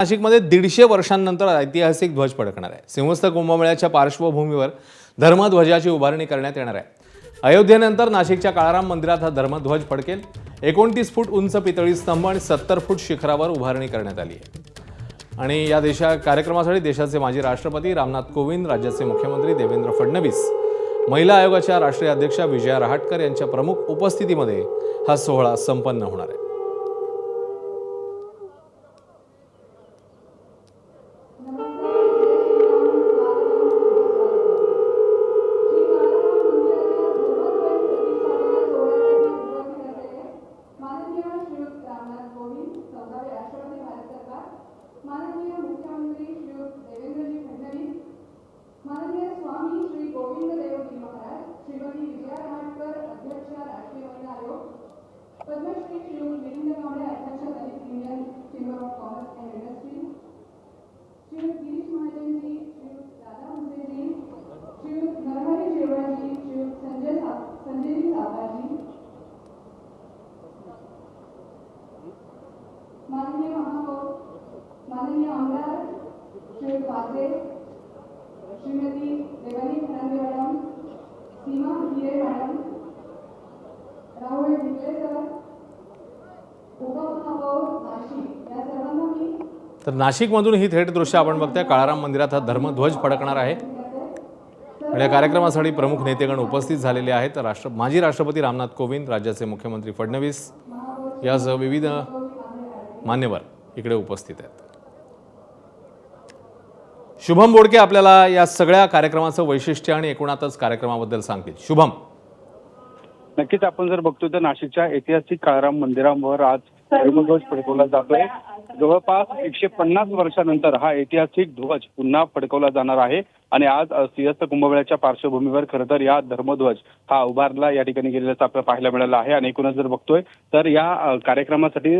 नाशिकमध्ये 150 वर्षांनंतर ऐतिहासिक ध्वज फडकणार आहे। सिंहस्थ कुंभमेळ्याच्या पार्श्वभूमीवर धर्मध्वजाची उभारणी करण्यात येणार आहे। अयोध्येनंतर नाशिकच्या काळाराम मंदिरात हा धर्मध्वज फडकेल। 29 फूट उंच पितळी स्तंभ आणि 70 फूट शिखरावर उभारणी करण्यात आली आहे। आणि या कार्यक्रमासाठी देशाचे माजी राष्ट्रपती रामनाथ कोविंद, राज्याचे मुख्यमंत्री देवेंद्र फडणवीस, महिला आयोगाच्या राष्ट्रीय अध्यक्षा विजया रहाटकर यांच्या प्रमुख उपस्थितीमध्ये हा सोहळा संपन्न होणार आहे। माननीय मुख्यमंत्री श्री देवेंद्रजी फडणवीस, माननीय स्वामी श्री गोविंद देवजी महाराज, श्रीमती विजया रहाटकर, अध्यक्ष राष्ट्रीय महिला आयोग, पद्मश्री श्री मिलिंद कांबळे, अध्यक्ष Dalit Indian Chamber of Commerce and Industry, Shri Girish महाजनजी, श्री दादा भुसेजी, श्री नरहरी शेवाळजी, श्री संजयजी सावकाजी, माननीय महापौर, माननीय आमदार श्री पात्रे, श्रीमती देवानी फर्नांडे मॅडम, सीमा हिरे मॅडम, राहुल ढिकले सर, उपमहापौर नाशिक, या सर्वांना मी तर नाशिकमधून ही थेट दृश्य आपण बघतोय। काळाराम मंदिरात हा धर्मध्वज फडकणार आहे आणि या कार्यक्रमासाठी प्रमुख नेतेगण उपस्थित झालेले आहेत। माजी राष्ट्रपती रामनाथ कोविंद, राज्याचे मुख्यमंत्री फडणवीस यासह विविध मान्यवर इकडे उपस्थित आहेत। शुभम बोडके आपल्याला या सगळ्या कार्यक्रमाचं वैशिष्ट्य आणि एकूणातच कार्यक्रमाबद्दल सांगतील। शुभम, नक्कीच आपण जर बघतो तर नाशिकच्या ऐतिहासिक काळाराम मंदिरावर आज धर्मध्वज फडकवला जातोय। जवळपास 150 वर्षानंतर हा ऐतिहासिक ध्वज पुन्हा फडकवला जाणार आहे आणि आज सिंहस्थ कुंभमेळ्याच्या पार्श्वभूमीवर खरं तर या धर्मध्वज हा उभारला या ठिकाणी गेलेल्याचं आपल्याला पाहायला मिळालं आहे। आणि एकूणच जर बघतोय तर या कार्यक्रमासाठी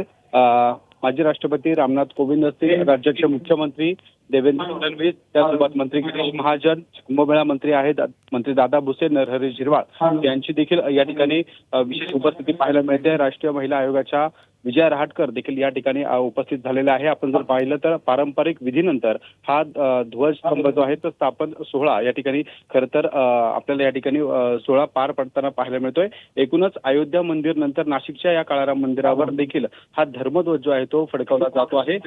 माजी राष्ट्रपती रामनाथ कोविंद असतील, राज्याचे मुख्यमंत्री देवेंद्र फडणवीस, त्यासोबत मंत्री गिरीश महाजन, कुंभमेळा मंत्री आहेत मंत्री दादा भुसे, नरहरी झिरवाळ यांची देखील या ठिकाणी विशेष उपस्थिती पाहायला मिळते। राष्ट्रीय महिला आयोगाच्या विजया रहाटकर देखील या ठिकाणी उपस्थित झालेल्या आहे। आपण जर पाहिलं तर पारंपरिक विधीनंतर हा ध्वजस्तंभ जो आहे तो स्थापन सोहळा या ठिकाणी खरं तर आपल्याला या ठिकाणी सोहळा पार पडताना पाहायला मिळतोय। एकूणच अयोध्या मंदिर नंतर नाशिकच्या या काळाराम मंदिरावर देखील हा धर्मध्वज जो आहे तो फडकवला जातो आहे।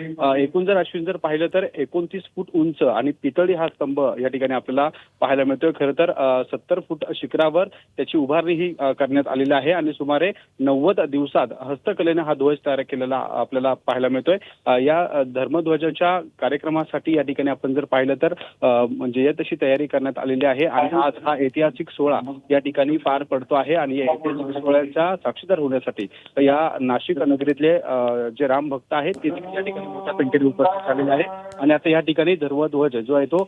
एकूण जर अश्विन जर पाहिलं तर 29 फूट उंच आणि पितळी हा स्तंभ या ठिकाणी आपल्याला पाहायला मिळतोय। खरं तर 70 फूट शिखरावर त्याची उभारणी ही करण्यात आलेली आहे आणि सुमारे 90 दिवसात हस्तकलेने हा ध्वज तयार केलेला आपल्याला पाहायला मिळतोय। या धर्मध्वजाच्या कार्यक्रमासाठी या ठिकाणी आपण जर पाहिलं तर म्हणजे तशी तयारी करण्यात आलेली आहे आणि आज हा ऐतिहासिक सोहळा या ठिकाणी पार पडतो आहे। आणि या ऐतिहासिक सोहळ्याच्या साक्षीदार होण्यासाठी या नाशिक नगरीतले जे राम भक्त आहेत ते या ठिकाणी मोठ्या संख्येने उपस्थित झालेले आहे आणि आता या ठिकाणी धर्मध्वज जो आहे तो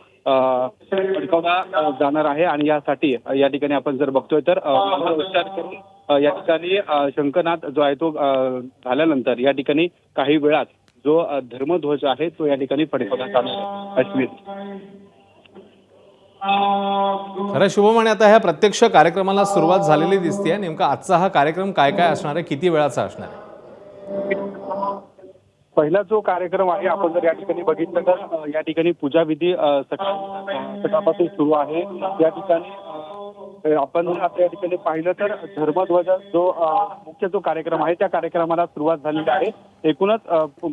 फडकवला जाणार आहे। आणि यासाठी या ठिकाणी आपण जर बघतोय तर उच्चार करून या ठिकाणी शंखनाद जो आहे तो झाल्यानंतर या ठिकाणी काही वेळात जो धर्मध्वज आहे तो या ठिकाणी फडकवला जाणार आहे। खरं शुभम, आणि आता ह्या प्रत्यक्ष कार्यक्रमाला सुरुवात झालेली दिसते। नेमका आजचा हा कार्यक्रम काय काय असणार आहे, किती वेळाचा असणार आहे? पहिला जो कार्यक्रम आहे आपण जर या ठिकाणी बघितलं तर या ठिकाणी पूजा विधी सकाळपासून सुरू आहे। या ठिकाणी आपण आता या ठिकाणी पाहिलं तर धर्मध्वज जो मुख्य जो कार्यक्रम आहे त्या कार्यक्रमाला सुरुवात झालेली आहे। एकूणच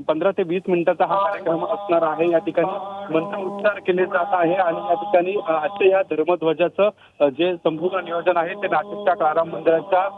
15 ते 20 मिनिटाचा हा कार्यक्रम असणार आहे। या ठिकाणी मंत्रोच्चार केले जात आहे आणि या ठिकाणी आजच्या या धर्मध्वजाचं जे संपूर्ण नियोजन आहे ते नाशिकच्या काळाराम मंदिराच्या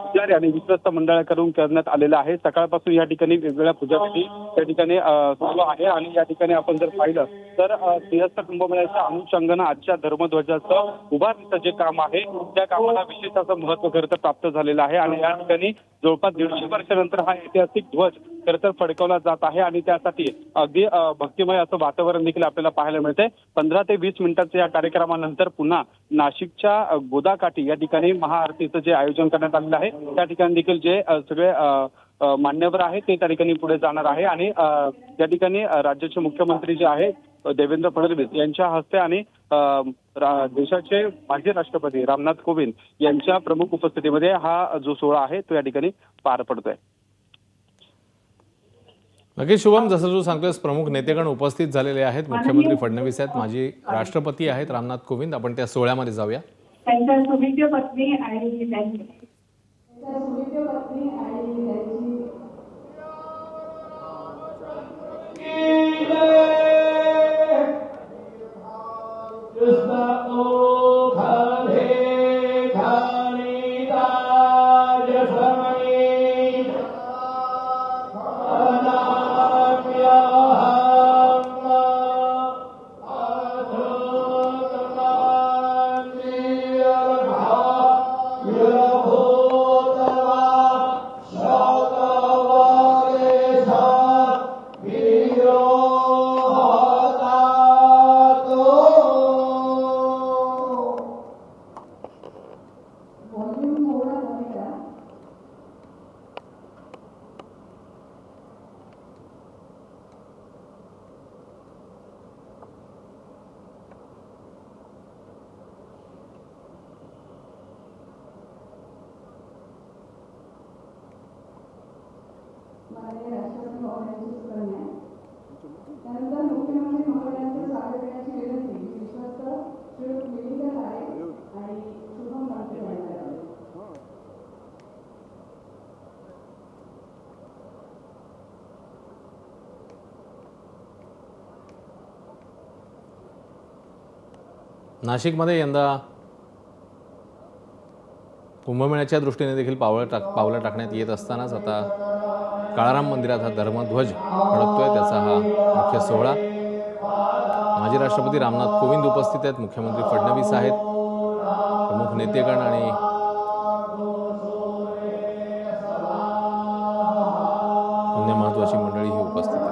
पुजारी आणि विश्वस्त मंडळाकडून करण्यात आलेलं आहे। सकाळपासून या ठिकाणी वेगवेगळ्या पूजाविधी या ठिकाणी सुरू आहे आणि या ठिकाणी आपण जर पाहिलं तर सिंहस्थ कुंभमेळ्याच्या अनुषंगानं आजच्या धर्मध्वजाचं उभारणीचं जे काम आहे त्या कामाला विशेष असं महत्व खरं तर प्राप्त झालेलं आहे। आणि या ठिकाणी जवळपास 150 वर्षानंतर हा ऐतिहासिक ध्वज खरं तर फडकवला जात आहे आणि त्यासाठी अगदी भक्तिमय असं वातावरण देखील आपल्याला पाहायला मिळतंय। 15 ते 20 मिनिटाच्या या कार्यक्रमानंतर पुन्हा नाशिकच्या गोदाकाठी या ठिकाणी महाआरतीचं जे आयोजन करण्यात आलेलं आहे त्या ठिकाणी देखील जे सगळे मान्यवर आहेत ते त्या ठिकाणी पुढे जाणार आहे आणि त्या ठिकाणी राज्याचे मुख्यमंत्री जे आहे देवेंद्र फडणवीस यांच्या हस्ते आणि देशाचे माजी राष्ट्रपती रामनाथ कोविंद यांच्या प्रमुख उपस्थितीमध्ये हा जो सोहळा आहे तो या ठिकाणी पार पडतोय। नक्कीच शुभम, जसं तू सांगतोयस प्रमुख नेतेगण उपस्थित झालेले आहेत. मुख्यमंत्री फडणवीस आहेत, माजी राष्ट्रपती आहेत रामनाथ कोविंद. आपण त्या सोहळ्यामध्ये जाऊया. त्यांच्या सुविद्य पत्नी आणि त्यांची त्यांच्या सुविद्य पत्नी आणि त्यांची व्हॉल्यूम थोडा कमी करा. माननीय राष्ट्रपती महोदयांची स्मरण आहे. त्यानंतर मुख्यमंत्री महोदयांचे स्वागत करण्याची विनंती विश्वस्त श्री मिलिंद राणे आणि शुभम मानकर यांच्याकडे. नाशिकमध्ये यंदा कुंभमेळ्याच्या दृष्टीने देखील पावलं टाकण्यात येत असतानाच आता काळाराम मंदिरात हा धर्मध्वज फडकतोय. त्याचा हा मुख्य सोहळा. माजी राष्ट्रपती रामनाथ कोविंद उपस्थित आहेत, मुख्यमंत्री फडणवीस आहेत, प्रमुख नेतेगण आणि अन्य महत्त्वाची मंडळी ही उपस्थित आहेत.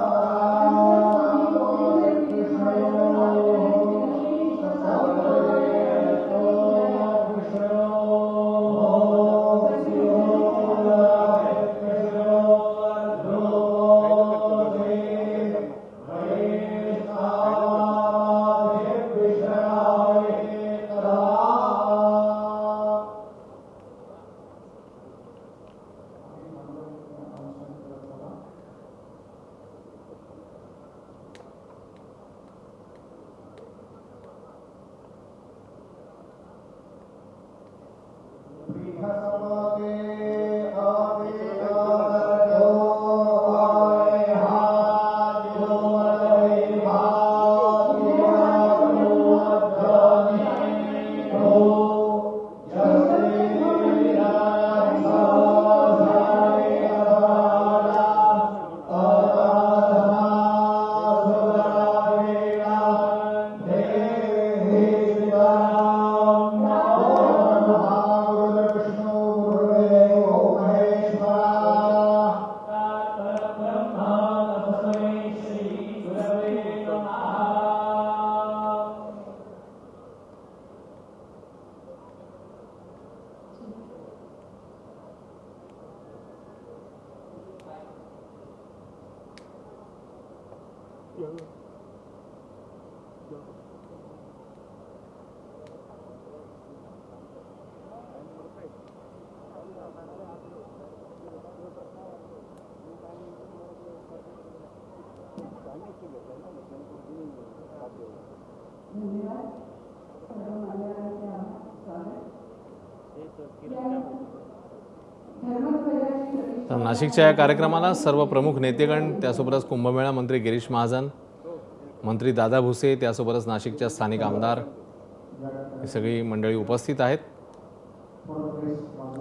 धन्यवाद. सर्व मान्यवरांचे स्वागत. धर्मध्वजाची प्रतिष्ठा तर नाशिकच्या या कार्यक्रमाला सर्व प्रमुख नेतेगण, त्यासोबतच कुंभमेळा मंत्री गिरीश महाजन, मंत्री दादा भुसे, त्यासोबतच नाशिकच्या स्थानिक आमदार ही सगळी मंडळी उपस्थित आहेत.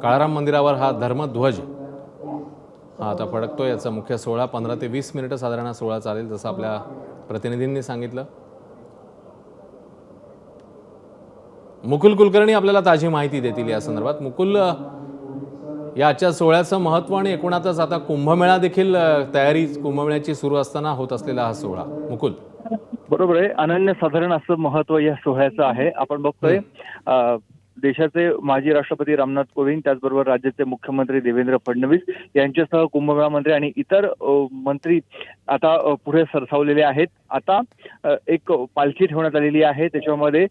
काळाराम मंदिरावर हा धर्मध्वज हा आता फडकतो. याचा मुख्य सोहळा 15 ते 20 मिनिटं साधारण हा सोहळा चालेल, जसं आपल्या प्रतिनिधींनी सांगितलं. मुकुल कुलकर्णी आपल्याला ताजी माहिती देतील या संदर्भात. मुकुल, या आजच्या सोहळ्याचं महत्त्व आणि एकूणातच आता कुंभमेळा देखील तयारी कुंभमेळ्याची सुरू असताना होत असलेला हा सोहळा. मुकुल. बरोबर आहे, अनन्यसाधारण असं महत्व या सोहळ्याचं आहे. आपण बघतोय देशाचे माजी राष्ट्रपती रामनाथ कोविंद, त्याचबरोबर राज्याचे मुख्यमंत्री देवेंद्र फडणवीस यांच्यासह कुंभमेळा मंत्री आणि इतर मंत्री आता पुढे सरसावलेले आहेत. आता एक पालखी ठेवण्यात आलेली आहे, त्याच्यामध्ये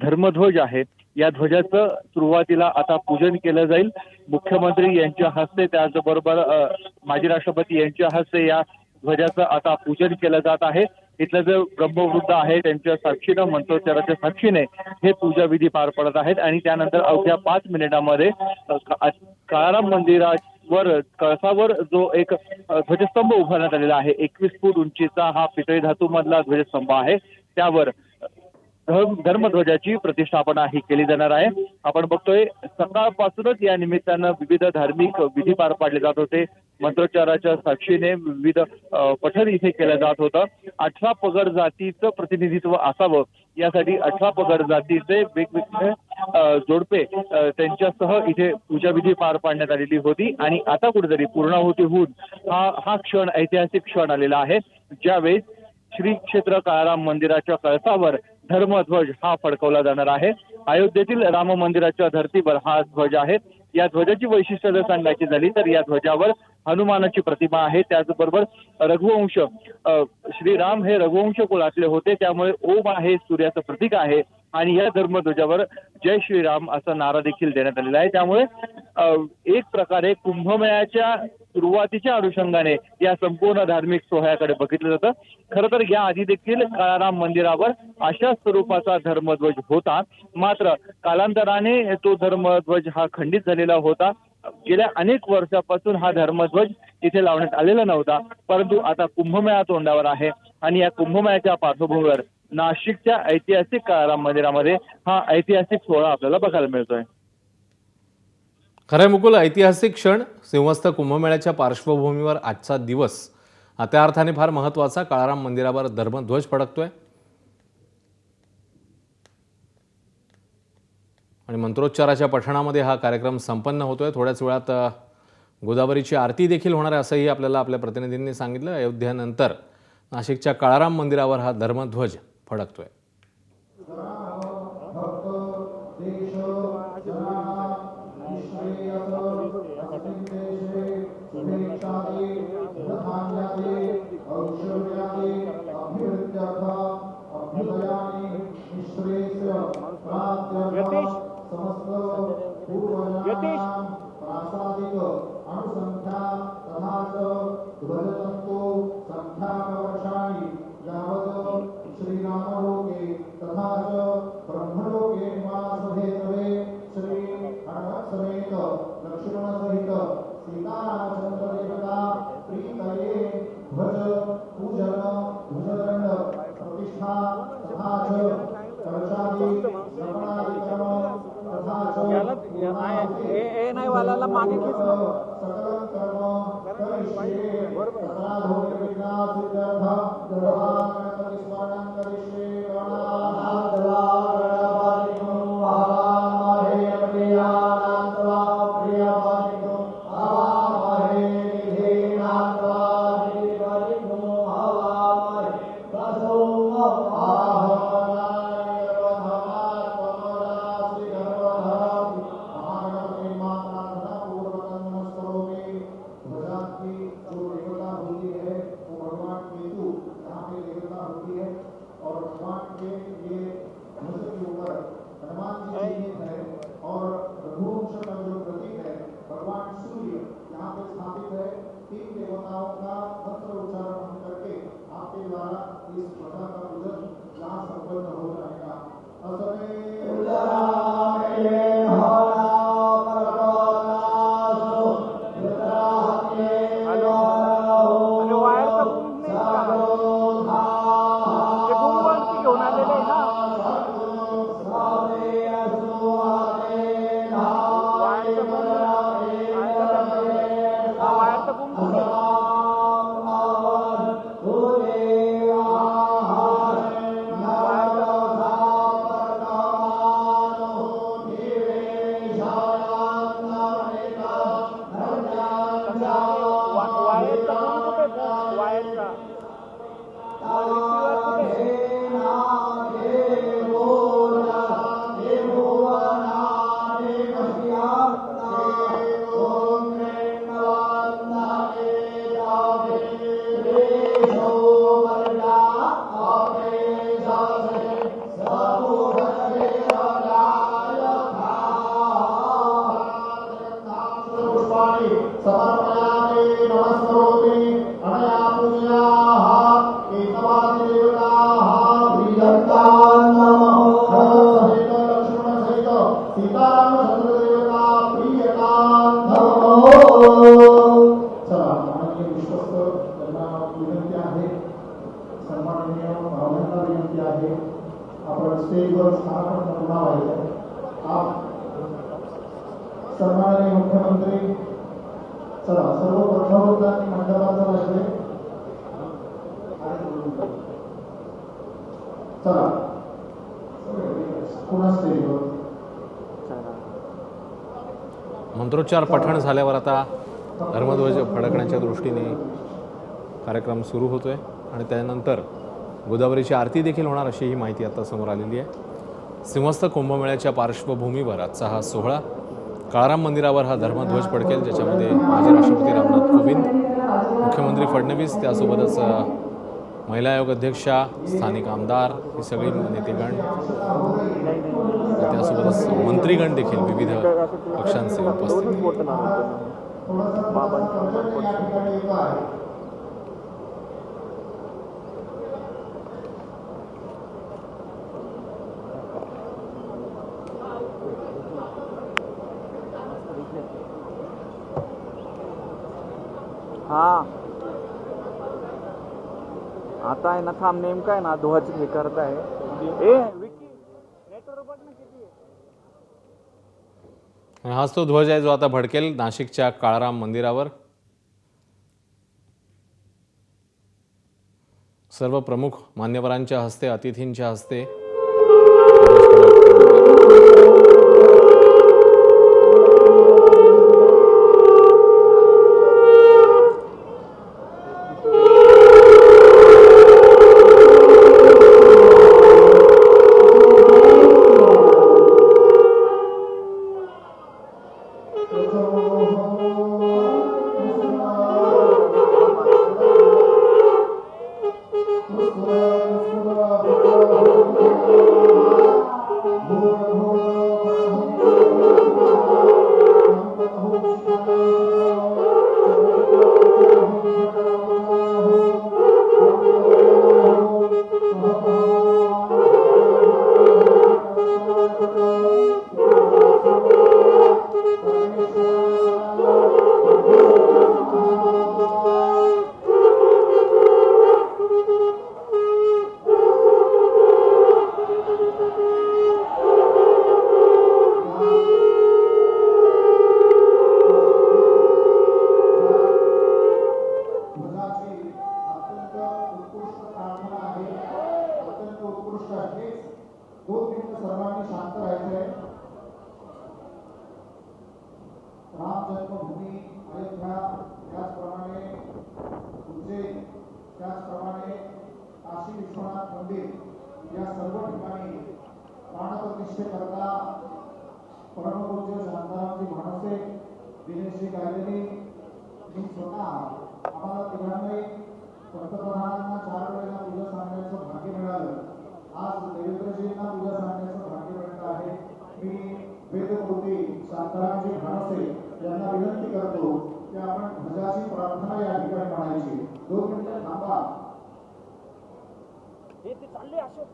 धर्मध्वज आहे. या ध्वजाचं सुरुवातीला आता पूजन केलं जाईल. मुख्यमंत्री यांच्या हस्ते, त्याचबरोबर माजी राष्ट्रपती यांच्या हस्ते या ध्वजाचं आता पूजन केलं जात आहे. इथलं जे ब्रह्मवृद्ध आहे त्यांच्या साक्षीनं मंत्रोच्चाराच्या साक्षीने हे पूजा विधी पार पडत आहेत आणि त्यानंतर अवघ्या 5 मिनिटांमध्ये काळाराम मंदिरावर कळसावर जो एक ध्वजस्तंभ उभारण्यात आलेला आहे. 21 फूट उंचीचा हा पितळी धातू मधला ध्वजस्तंभ आहे. त्यावर धर्मध्वजाची प्रतिष्ठापना ही केली जाणार आहे. आपण बघतोय सकाळपासूनच या निमित्तानं विविध धार्मिक विधी पार पाडले जात होते. मंत्रोच्चाराच्या साक्षीने विविध पठण इथे केलं जात होतं. 18 पगड जातीचं प्रतिनिधित्व असावं यासाठी 18 पगड जातीचे वेगवेगळे जोडपे त्यांच्यासह इथे पूजाविधी पार पाडण्यात आलेली होती आणि आता कुठेतरी पूर्णाहुती होऊन हा क्षण ऐतिहासिक क्षण आलेला आहे, ज्यावेळी श्री क्षेत्र काळाराम मंदिराच्या कळसावर धर्मध्वज हा फडकवला जाणार आहे. अयोध्येतील राम मंदिराच्या धर्तीवर हा ध्वज आहे. या ध्वजाची वैशिष्ट्य जर सांगायची झाली तर या ध्वजावर हनुमानाची प्रतिमा आहे. त्याचबरोबर रघुवंश श्रीराम हे रघुवंश कुळातले होते, त्यामुळे ओम आहे सूर्याचं प्रतीक आहे आणि या धर्मध्वजावर जय श्रीराम असा नारा देखील देण्यात आलेला आहे. त्यामुळे एक प्रकारे कुंभमेळ्याच्या सुरुवातीच्या अनुषंगाने या संपूर्ण धार्मिक सोहळ्याकडे बघितलं जातं. खरं तर या आधी देखील काळाराम मंदिरावर अशा स्वरूपाचा धर्मध्वज होता, मात्र कालांतराने तो धर्मध्वज हा खंडित झालेला होता. गेल्या अनेक वर्षापासून हा धर्मध्वज इथे लावण्यात आलेला नव्हता, परंतु आता कुंभमेळा तोंडावर आहे आणि या कुंभमेळ्याच्या पार्श्वभूमीवर नाशिकच्या ऐतिहासिक काळाराम मंदिरामध्ये हा ऐतिहासिक सोहळा आपल्याला बघायला मिळतोय. खरंय मुकुल, ऐतिहासिक क्षण सिंहस्थ कुंभमेळ्याच्या पार्श्वभूमीवर आजचा दिवस हा त्या अर्थाने फार महत्त्वाचा. काळाराम मंदिरावर धर्मध्वज फडकतोय आणि मंत्रोच्चाराच्या पठणामध्ये हा कार्यक्रम संपन्न होतोय. थोड्याच वेळात गोदावरीची आरती देखील होणार आहे असंही आपल्याला आपल्या प्रतिनिधींनी सांगितलं. अयोध्येनंतर नाशिकच्या काळाराम मंदिरावर हा धर्मध्वज फडकतोय. आहे. आपण स्टेजवर स्थानापन्न पुन्हा व्हायचं. आप सन्माननीय मुख्यमंत्री चला सर्वप्रथम त्यांनी मंडपाचं बसले. चला पुन्हा स्टेजवर. मंत्रोच्चार पठण झाल्यावर आता धर्मध्वज फडकण्याच्या दृष्टीने कार्यक्रम सुरू होतोय आणि त्यानंतर गोदावरीची आरती देखील होणार अशी ही माहिती आता समोर आलेली आहे. सिंहस्थ कुंभमेळ्याच्या पार्श्वभूमीवर आजचा हा सोहळा काळाराम मंदिरावर हा धर्मध्वज फडकेल, ज्याच्यामध्ये माजी राष्ट्रपती रामनाथ कोविंद, मुख्यमंत्री फडणवीस, त्यासोबतच महिला आयोग अध्यक्षा, स्थानिक आमदार, ही सगळी नेतेगण, त्यासोबतच मंत्रीगण देखील विविध पक्षांचे उपस्थित. हा आता आहे ना, थांब, नेमकं आहे ना ध्वज हे करत आहे. ए विकी नेटवर बघ ना किती आहे. हाच तो ध्वज आहे जो आता भडकेल नाशिकच्या काळाराम मंदिरावर. सर्व प्रमुख मान्यवरांच्या हस्ते, अतिथींच्या हस्ते सर्वांनी शांत राहायचंय. राम जन्मभूमी अयोध्या, त्याचप्रमाणे उज्जैन, त्याचप्रमाणे काशी विश्वनाथ मंदिर या सर्व ठिकाणी प्राणप्रतिष्ठेकरता परमपूज्य शांतारामजी भानसे दिनेशजी गायलेली मी स्वतः आम्हाला तिघांनाही पंतप्रधानांना 4 वेळेला पूजा सांगण्याचं भाग्य मिळालं. आज देवेंद्रजींना पूजा सांगण्याचं भाग्य मिळत आहे. मी वेदमूर्ती शांतारामजी भानसे यांना विनंती करतो की आपण ध्वजाची प्रार्थना या ठिकाणी म्हणायची. 2 मिनिटं थांबा. हे ते चालले अशोक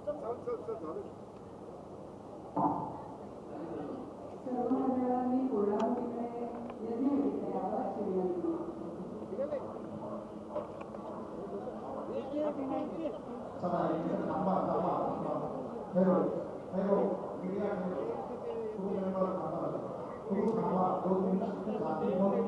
सर्व मंडळांनी पूर्णाहुतीकडे यज्ञ विधेयावर शिरवली. चला थांबा थांबा. हॅलो हॅलो मीडिया तुम्ही थांबा. 2 मिनिटं जाती म्हणून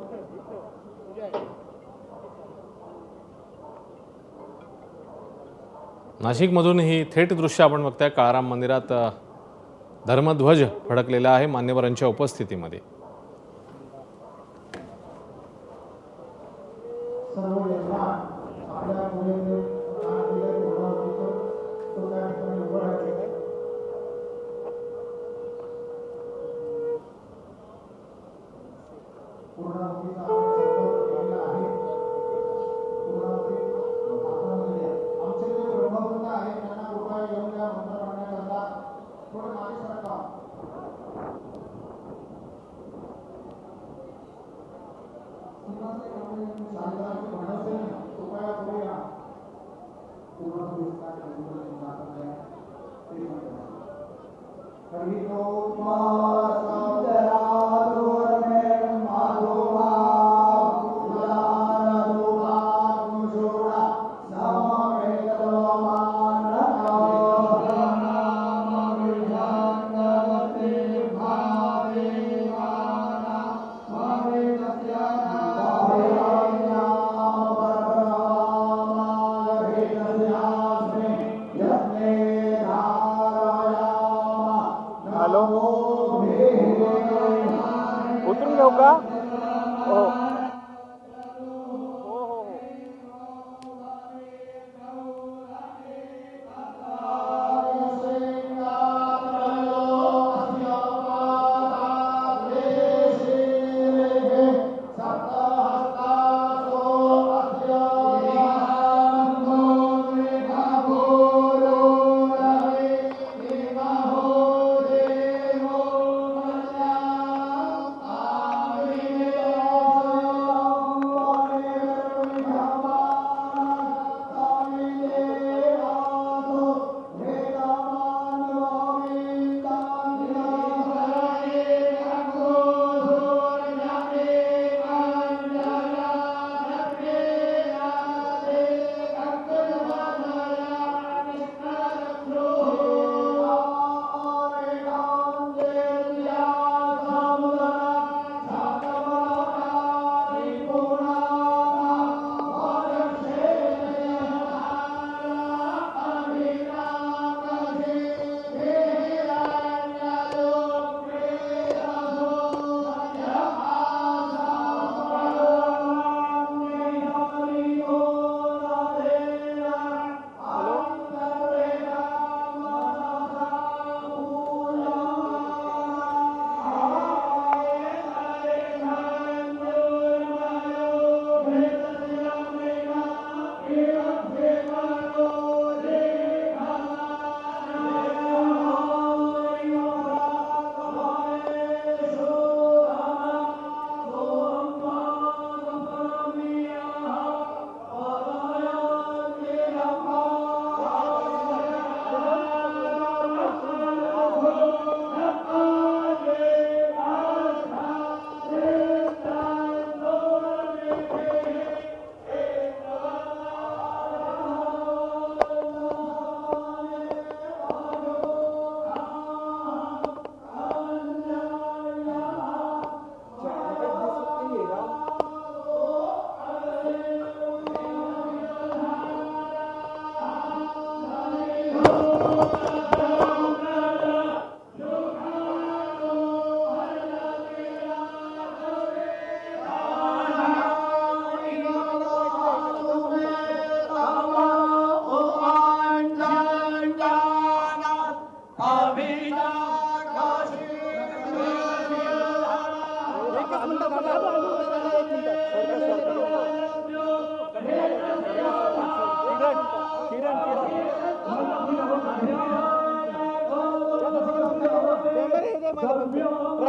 नाशिकमधून ही थेट दृश्य आपण बघताय. काळाराम मंदिरात धर्मध्वज फडकलेला आहे मान्यवरांच्या उपस्थितीमध्ये. सर्व यजमान आपल्या मुलींनी पूर्णाहुतीचा संकल्प केलेला आहे. पूर्णाहुती आमचे जे ब्रह्मवृंद आहे त्यांना कृपया येऊन द्या मंत्र म्हणण्याकरता. थोडं मागे सरका. शांतारामजी भानसे कृपया पुढे या. पूर्णाहुतीचा हरि ओम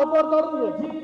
हात वर करून घे